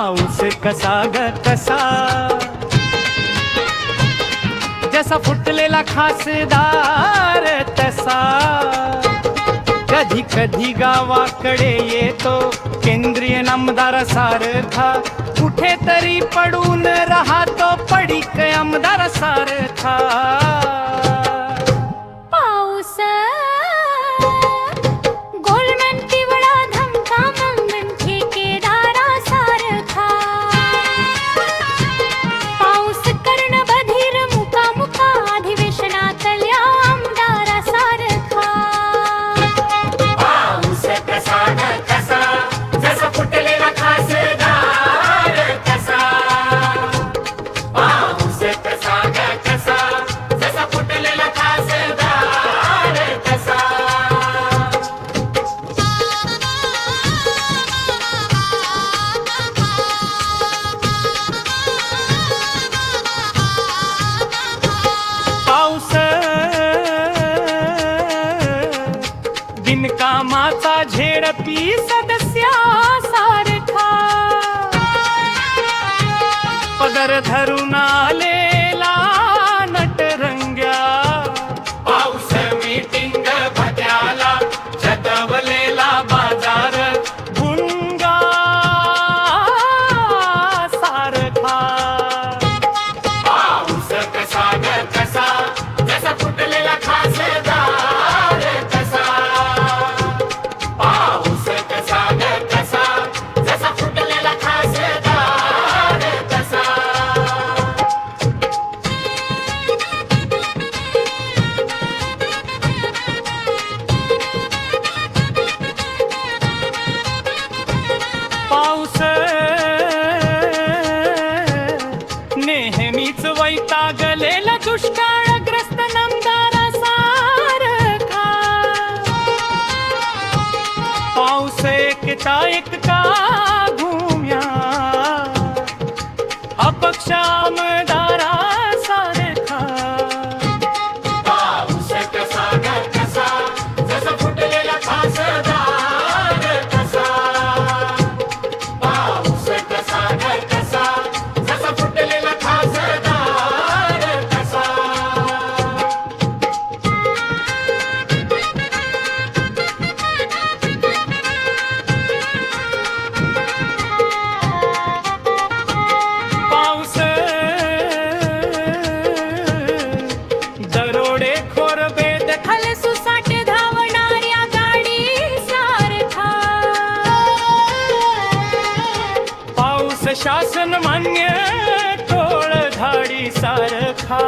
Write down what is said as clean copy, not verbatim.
पाऊस कसा ग कसा, जसा फुटलेला खासदार तसा, कधी कधी गावाकडे येतो केंद्रीय नामदार सारखा, कुठेतरी पडून राहतो पडीक आमदार सारखा. पाऊस गोलमन पिवळा धमका मंगन ठेकेदारा सारखा, पाऊस कर्ण बधीर मुका मुका अधिवेशनातल्या आमदारा सारखा. पाऊस कसा ग कसा, जसा फुटलेला खासदार तसा. पाऊस कसा ग कसा, जसा फुटलेला खासदार तसा. पाऊस बिनकामाचा झेडपी सदस्या सारखा, पदर धरून आलेला नटरंग्या. पाऊस मीटिंग भट्याला जतवलेला बाजार. भुंगा सारखा. पाऊस कसा ग कसा, जसा फुटलेला खासदार तसा. पाऊस कसा ग कसा, जसा फुटलेला खासदार तसा. पाऊस नेहमीच वैतागलेला दुष्काळग्रस्त नामदारा सारखा. पाऊस एकटा एकटा घुम्या अपक्ष आमदारा सारखा. पाऊस कसा ग कसा, जसा फुटलेला खासदार तसा. पाऊस कसा ग कसा, जसा फुटलेला खासदार तसा. पाऊस दरोडेखोर बेदखल सुसाट धावणाऱ्या गाडी सारखा. पाऊस शासन मान्य टोळ धाडी सारखा.